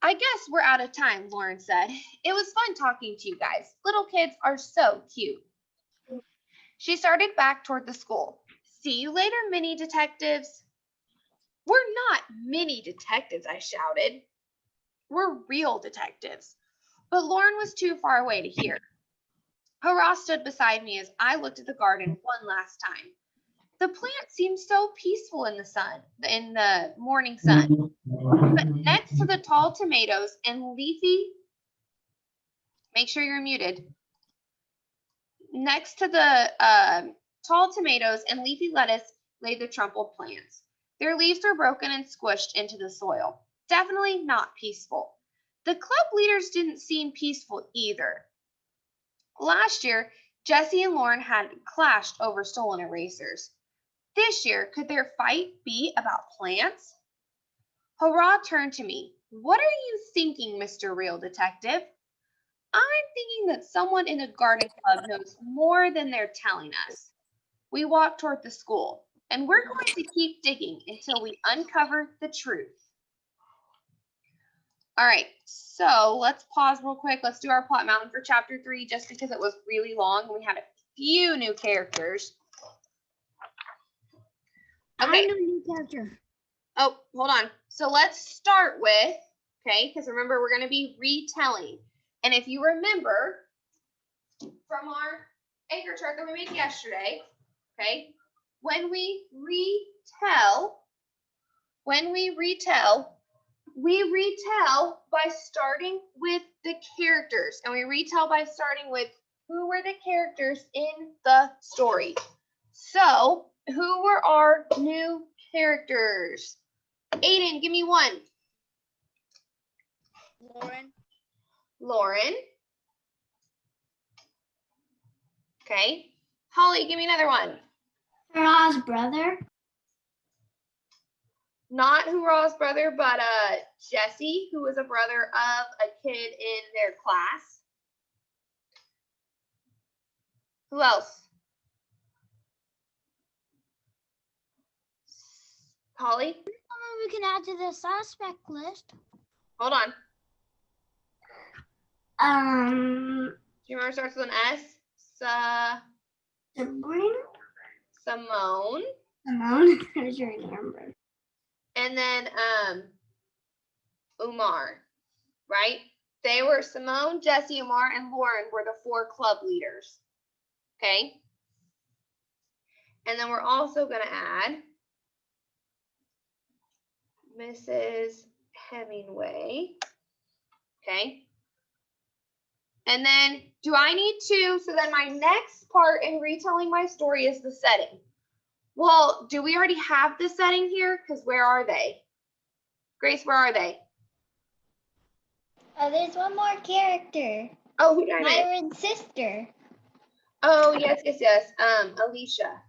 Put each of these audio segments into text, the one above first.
I guess we're out of time, Lauren said. It was fun talking to you guys. Little kids are so cute. She started back toward the school. See you later, mini detectives. We're not mini detectives, I shouted. We're real detectives. But Lauren was too far away to hear. Hurrah stood beside me as I looked at the garden one last time. The plant seemed so peaceful in the morning sun. But next to the tall tomatoes and leafy, make sure you're muted. Next to the tall tomatoes and leafy lettuce lay the trampled plants. Their leaves were broken and squished into the soil. Definitely not peaceful. The club leaders didn't seem peaceful either. Last year, Jesse and Lauren had clashed over stolen erasers. This year, could their fight be about plants? Hurrah turned to me. What are you thinking, Mr. Real Detective? I'm thinking that someone in the garden club knows more than they're telling us. We walked toward the school, and we're going to keep digging until we uncover the truth. All right, so let's pause real quick. Let's do our Plot Mountain for chapter 3 just because it was really long and we had a few new characters. Okay. I know a new character. Oh, hold on. So let's start with, okay, because remember, we're going to be retelling. And if you remember from our anchor chart that we made yesterday, okay, when we retell, we retell by starting with the characters. And we retell by starting with who were the characters in the story. So, who were our new characters? Aiden, give me one. Lauren. Okay. Holly, give me another one. Hurrah's brother. Not Hurrah's brother, but Jesse, who was a brother of a kid in their class. Who else? Holly? We can add to the suspect list. Hold on. Do you remember it starts with an S? Sabrina? Simone. Simone? I was trying to remember. And then Umar, right? They were Simone, Jesse, Umar, and Lauren were the 4 club leaders. Okay? And then we're also going to add Mrs. Hemingway. Okay? And then do I need to, so then my next part in retelling my story is the setting. Well, do we already have the setting here? Because where are they? Grace, where are they? There's one more character. Oh, who did I miss? Myron's sister. Oh, yes. Alicia.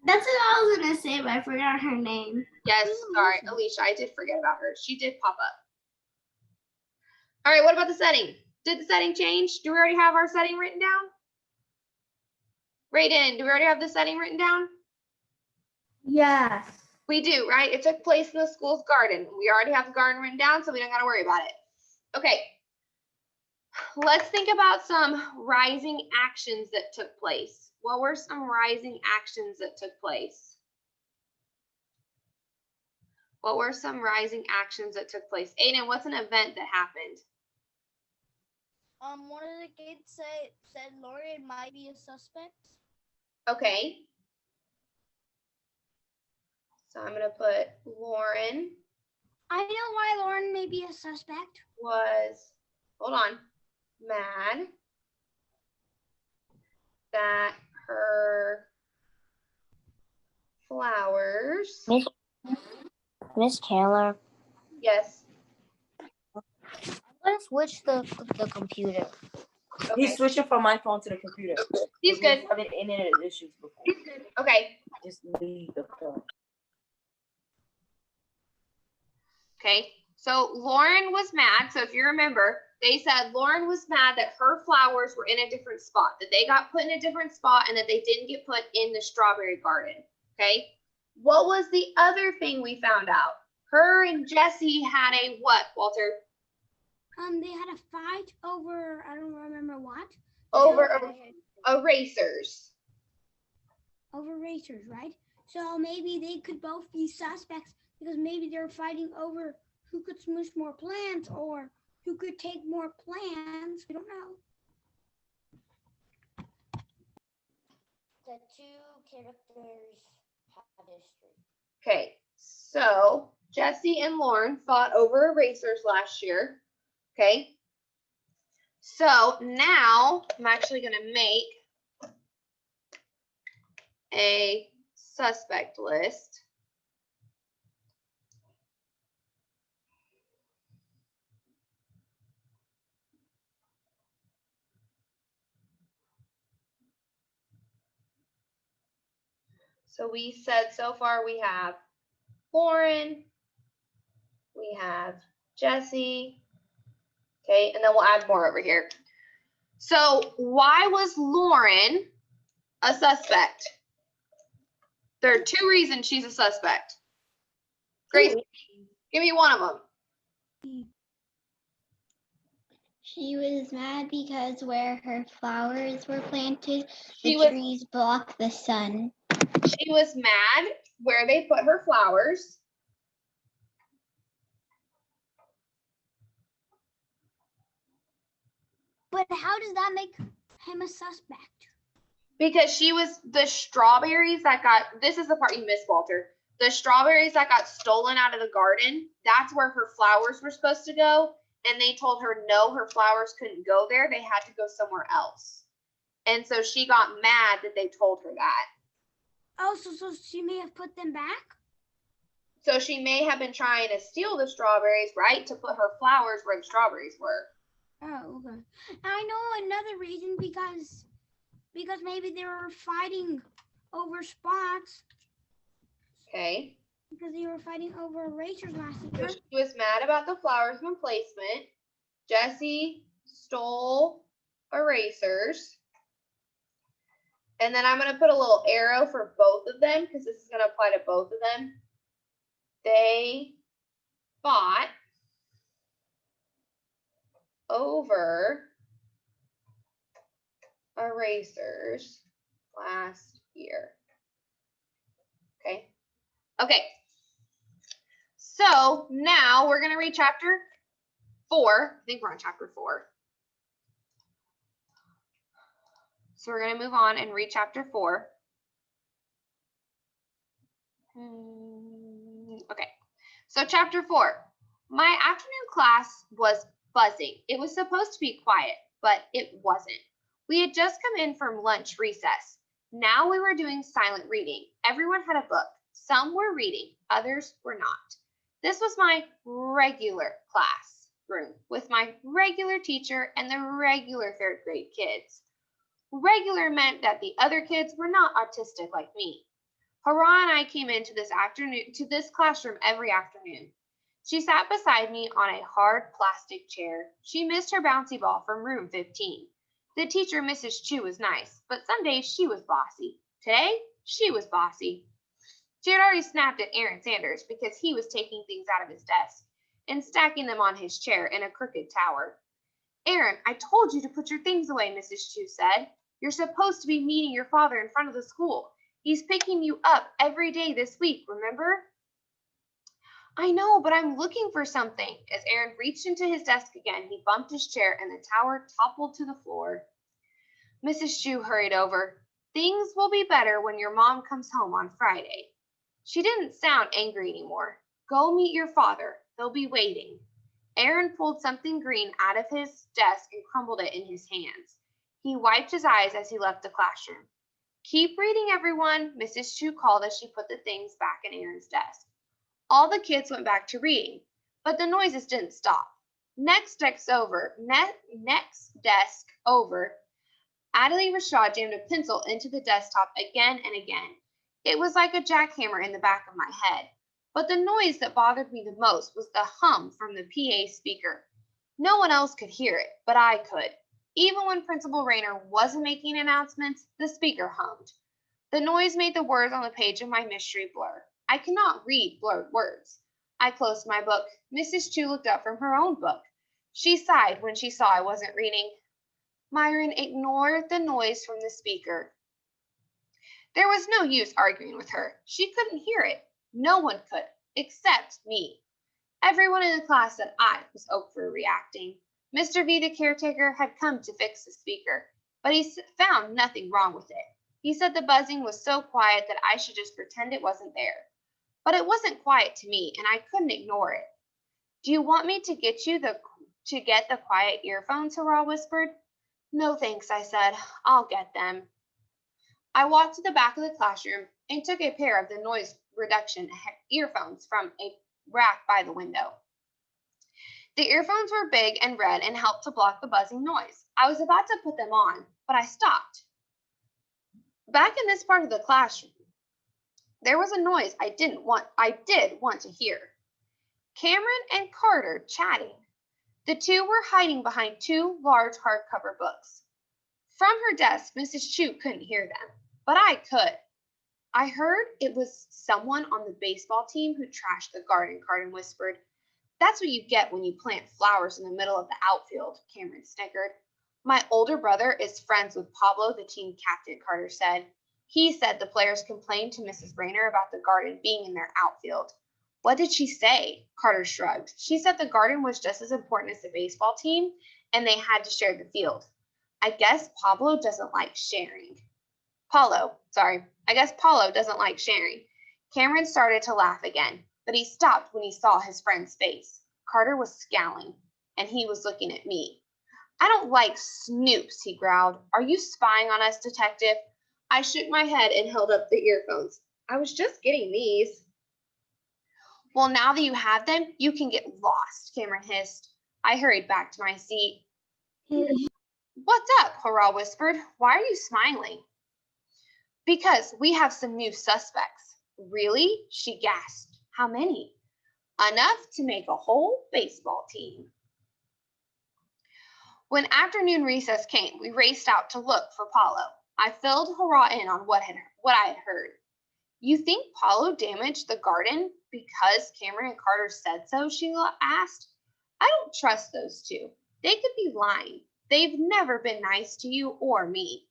That's what I was going to say, but I forgot her name. Yes, sorry, Alicia. I did forget about her. She did pop up. All right, what about the setting? Did the setting change? Do we already have our setting written down? Raiden, do we already have the setting written down? Yes. We do, right? It took place in the school's garden. We already have the garden written down, so we don't got to worry about it. Okay. Let's think about some rising actions that took place. What were some rising actions that took place? What were some rising actions that took place? Aiden, what's an event that happened? One of the kids said Lauren might be a suspect. Okay. So I'm going to put Lauren. I know why Lauren may be a suspect. Was, hold on, mad that her flowers. Miss Taylor. Yes. I'm gonna switch the computer. Okay. He's switching from my phone to the computer. He's good. I've been internet issues before. He's good. Okay. Just leave the phone. Okay. So Lauren was mad. So if you remember, they said Lauren was mad that her flowers were in a different spot, that they got put in a different spot and that they didn't get put in the strawberry garden. Okay. What was the other thing we found out? Her and Jesse had a what, Walter? They had a fight over, I don't remember what. Over erasers. Over racers, right? So maybe they could both be suspects because maybe they're fighting over who could smoosh more plants or who could take more plants. We don't know. The two characters have history. Okay, so Jesse and Lauren fought over erasers last year. Okay. So now I'm actually going to make a suspect list. So we said so far we have Lauren, we have Jesse, okay, and then we'll add more over here. So why was Lauren a suspect? There are two reasons she's a suspect. Grace, give me one of them. She was mad because where her flowers were planted, She the was trees block the sun. She was mad where they put her flowers. But how does that make him a suspect? Because she was the strawberries that got, this is the part you missed, Walter. The strawberries that got stolen out of the garden, that's where her flowers were supposed to go. And they told her no, her flowers couldn't go there. They had to go somewhere else. And so she got mad that they told her that. Oh, so she may have put them back? So she may have been trying to steal the strawberries, right? To put her flowers where the strawberries were. Oh, okay. I know another reason because maybe they were fighting over spots. Okay. Because they were fighting over erasers last So year. she was mad about the flowers and placement. Jesse stole erasers. And then I'm going to put a little arrow for both of them because this is going to apply to both of them. They fought over erasers last year. Okay. Okay. So now we're going to read chapter 4. I think we're on chapter 4. So we're going to move on and read chapter 4. Okay. So chapter 4. My afternoon class was buzzing. It was supposed to be quiet, but it wasn't. We had just come in from lunch recess. Now we were doing silent reading. Everyone had a book. Some were reading, others were not. This was my regular classroom with my regular teacher and the regular 3rd grade kids. Regular meant that the other kids were not autistic like me. Hurrah and I came into this classroom every afternoon. She sat beside me on a hard plastic chair. She missed her bouncy ball from room 15. The teacher, Mrs. Chu, was nice, but some days she was bossy. Today, she was bossy. She had already snapped at Aaron Sanders because he was taking things out of his desk and stacking them on his chair in a crooked tower. Aaron, I told you to put your things away, Mrs. Chu said. You're supposed to be meeting your father in front of the school. He's picking you up every day this week, remember? I know, but I'm looking for something. As Aaron reached into his desk again, he bumped his chair and the tower toppled to the floor. Mrs. Chu hurried over. Things will be better when your mom comes home on Friday. She didn't sound angry anymore. Go meet your father. They'll be waiting. Aaron pulled something green out of his desk and crumbled it in his hands. He wiped his eyes as he left the classroom. Keep reading, everyone, Mrs. Chu called as she put the things back in Aaron's desk. All the kids went back to reading, but the noises didn't stop. Next desk over, Adelaide Rashad jammed a pencil into the desktop again and again. It was like a jackhammer in the back of my head. But the noise that bothered me the most was the hum from the PA speaker. No one else could hear it, but I could. Even when Principal Rayner wasn't making announcements, the speaker hummed. The noise made the words on the page of my mystery blur. I cannot read blurred words. I closed my book. Mrs. Chu looked up from her own book. She sighed when she saw I wasn't reading. Myron ignored the noise from the speaker. There was no use arguing with her. She couldn't hear it. No one could, except me. Everyone in the class said I was overreacting. Mr. V, the caretaker, had come to fix the speaker, but he found nothing wrong with it. He said the buzzing was so quiet that I should just pretend it wasn't there. But it wasn't quiet to me, and I couldn't ignore it. Do you want me to get the quiet earphones? Hurrah whispered. No thanks, I said. I'll get them. I walked to the back of the classroom and took a pair of the noise reduction earphones from a rack by the window. The earphones were big and red and helped to block the buzzing noise. I was about to put them on, but I stopped. Back in this part of the classroom, there was a noise I did want to hear. Cameron and Carter chatting. The two were hiding behind two large hardcover books. From her desk, Mrs. Chu couldn't hear them, but I could. I heard it was someone on the baseball team who trashed the garden, Carter whispered. That's what you get when you plant flowers in the middle of the outfield, Cameron snickered. My older brother is friends with Pablo, the team captain, Carter said. He said the players complained to Mrs. Rayner about the garden being in their outfield. What did she say? Carter shrugged. She said the garden was just as important as the baseball team, and they had to share the field. I guess Paulo doesn't like sharing. I guess Paulo doesn't like sharing. Cameron started to laugh again, but he stopped when he saw his friend's face. Carter was scowling, and he was looking at me. I don't like snoops, he growled. Are you spying on us, detective? I shook my head and held up the earphones. I was just getting these. Well, now that you have them, you can get lost, Cameron hissed. I hurried back to my seat. What's up? Hurrah whispered. Why are you smiling? Because we have some new suspects. Really? She gasped. How many? Enough to make a whole baseball team. When afternoon recess came, we raced out to look for Paulo. I filled Hurrah in on what I had heard. You think Paulo damaged the garden because Cameron and Carter said so? She asked. I don't trust those two. They could be lying. They've never been nice to you or me.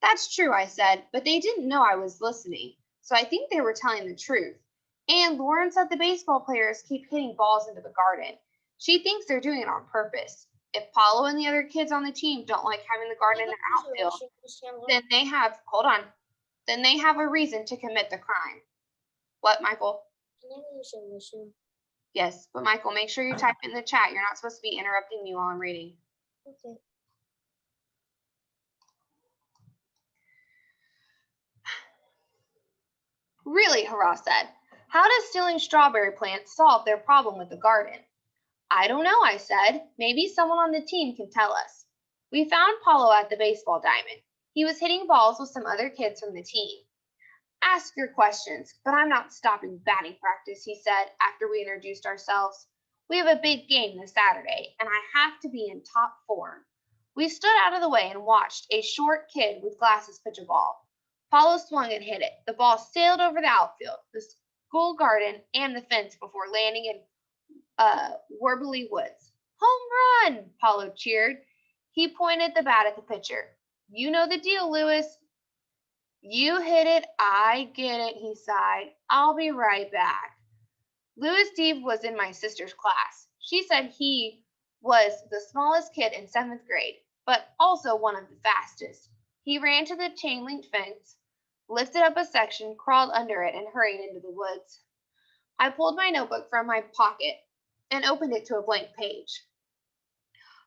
That's true, I said, but they didn't know I was listening, so I think they were telling the truth. And Lauren said the baseball players keep hitting balls into the garden. She thinks they're doing it on purpose. If Paulo and the other kids on the team don't like having the garden in their outfield, then they have a reason to commit the crime. What, Michael? Yes, but Michael, make sure you type in the chat. You're not supposed to be interrupting me while I'm reading. Okay. Really, Hurrah said. How does stealing strawberry plants solve their problem with the garden? I don't know, I said. Maybe someone on the team can tell us. We found Paulo at the baseball diamond. He was hitting balls with some other kids from the team. Ask your questions, but I'm not stopping batting practice, he said after we introduced ourselves. We have a big game this Saturday, and I have to be in top form. We stood out of the way and watched a short kid with glasses pitch a ball. Paulo swung and hit it. The ball sailed over the outfield, the school garden, and the fence before landing in Warbly Woods. Home run! Paulo cheered. He pointed the bat at the pitcher. You know the deal, Lewis. You hit it, I get it, he sighed. I'll be right back. Louis Steve was in my sister's class. She said he was the smallest kid in 7th grade, but also one of the fastest. He ran to the chain-link fence, lifted up a section, crawled under it, and hurried into the woods. I pulled my notebook from my pocket and opened it to a blank page.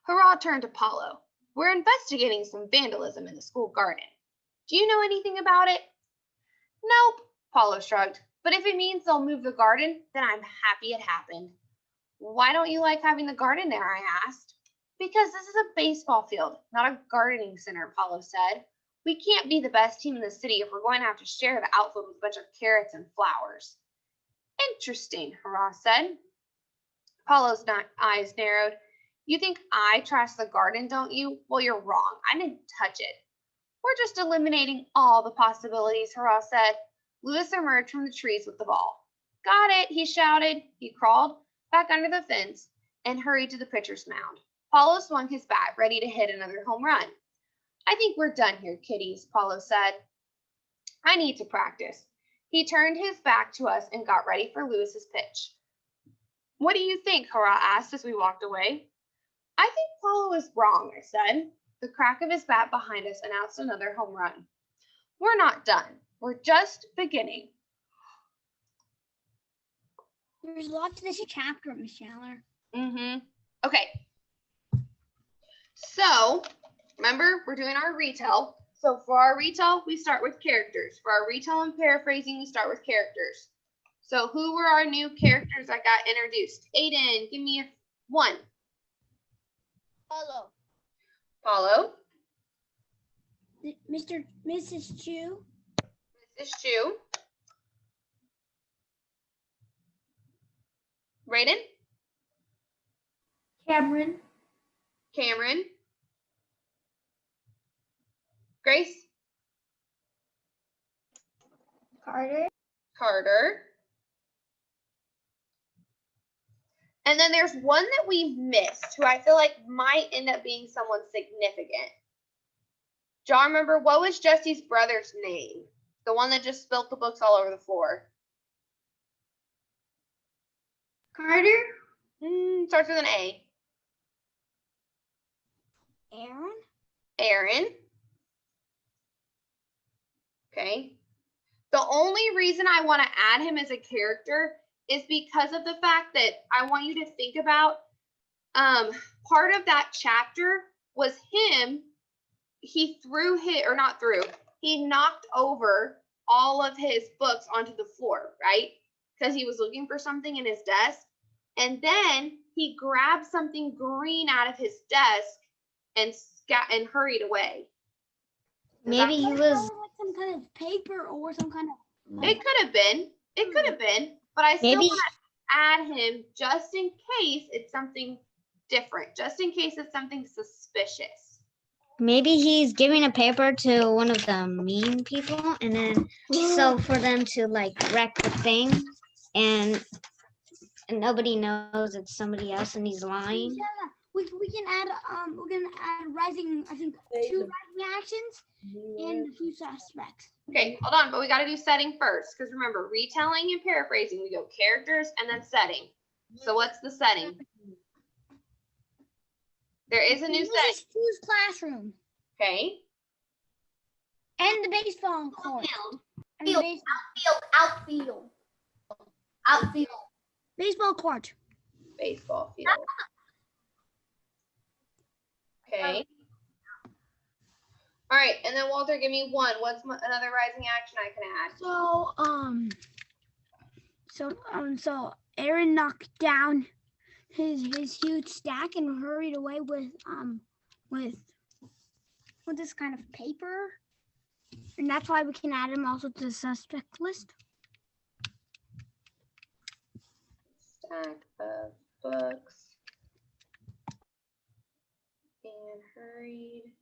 Hurrah turned to Paulo. We're investigating some vandalism in the school garden. Do you know anything about it? Nope, Paulo shrugged. But if it means they'll move the garden, then I'm happy it happened. Why don't you like having the garden there? I asked. Because this is a baseball field, not a gardening center, Paulo said. We can't be the best team in the city if we're going to have to share the outfield with a bunch of carrots and flowers. Interesting, Hurrah said. Paulo's eyes narrowed. You think I trash the garden, don't you? Well, you're wrong. I didn't touch it. We're just eliminating all the possibilities, Hurrah said. Lewis emerged from the trees with the ball. Got it, he shouted. He crawled back under the fence and hurried to the pitcher's mound. Paulo swung his bat, ready to hit another home run. I think we're done here, kiddies, Paulo said. I need to practice. He turned his back to us and got ready for Lewis's pitch. What do you think? Hurrah asked as we walked away. I think Paulo is wrong, I said. The crack of his bat behind us announced another home run. We're not done. We're just beginning. There's lots to this chapter, Miss Chandler. Okay. So, remember, we're doing our retell. So for our retell, we start with characters. For our retell and paraphrasing, we start with characters. So who were our new characters that got introduced? Aiden, give me one. Paulo. Paulo. Mrs. Chu. Mrs. Chu. Raiden. Cameron. Cameron. Grace. Carter. Carter. And then there's one that we've missed who I feel like might end up being someone significant. John, remember, what was Jesse's brother's name? The one that just spilt the books all over the floor. Carter. Starts with an A. Aaron. Aaron. Okay. The only reason I want to add him as a character is because of the fact that I want you to think about part of that chapter was him. He he knocked over all of his books onto the floor, right? Because he was looking for something in his desk. And then he grabbed something green out of his desk and hurried away. Maybe he was. Like some kind of paper or some kind of. It could have been. It could have been. But I still want to add him just in case it's something different, just in case it's something suspicious. Maybe he's giving a paper to one of the mean people, and then so for them to like wreck the thing, and nobody knows it's somebody else, and he's lying. Yeah, we can add we're gonna add rising. I think 2 rising actions and the 2 suspects. Okay, hold on, but we got to do setting first, because remember, retelling and paraphrasing, we go characters and then setting. So what's the setting? There is a new setting. Mrs. Chu's classroom. Okay. And the baseball court. And the Outfield. baseball court. Baseball field. Okay. All right, and then Walter, give me one. What's another rising action I can add? So Aaron knocked down his huge stack and hurried away with this kind of paper, and that's why we can add him also to the suspect list. Stack of books and hurried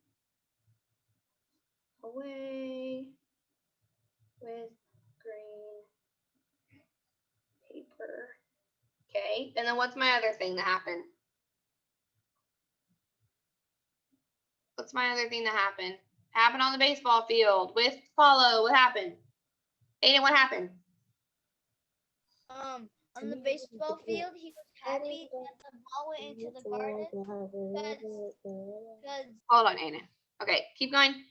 away with green paper. Okay, and then what's my other thing that happened? What's my other thing that happened? Happened on the baseball field with Paulo. What happened? Aiden, what happened? On the baseball field, he was happy that the ball went into the garden because Hold on, Aiden. Okay, keep going.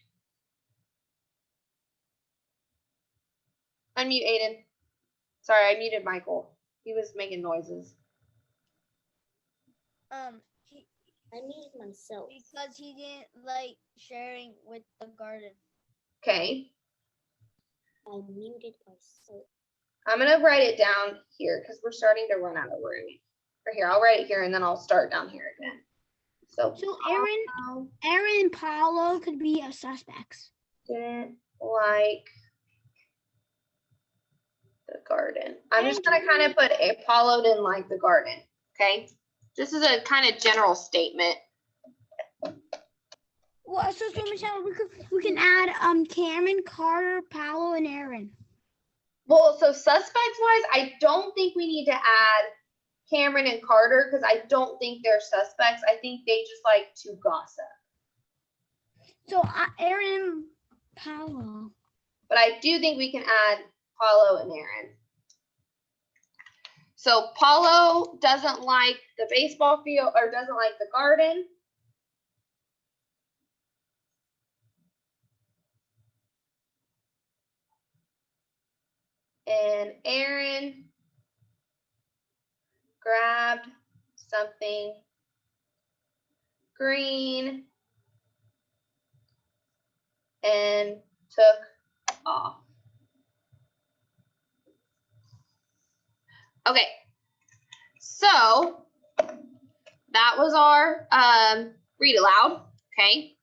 Unmute Aiden. Sorry, I muted Michael. He was making noises. I muted myself because he didn't like sharing with the garden. Okay. I muted myself. I'm going to write it down here because we're starting to run out of room. Or here, I'll write it here and then I'll start down here again. So Aaron and Paulo could be suspects. Didn't like the garden. I'm just going to kind of put Paulo didn't like the garden. Okay. This is a kind of general statement. Well, so, Michelle, we can add Cameron, Carter, Paulo, and Aaron. Well, so suspects wise, I don't think we need to add Cameron and Carter because I don't think they're suspects. I think they just like to gossip. So Aaron, Paolo. But I do think we can add Paulo and Aaron. So Paulo doesn't like the baseball field or doesn't like the garden. And Aaron grabbed something green and took off. Okay, so that was our read aloud, okay?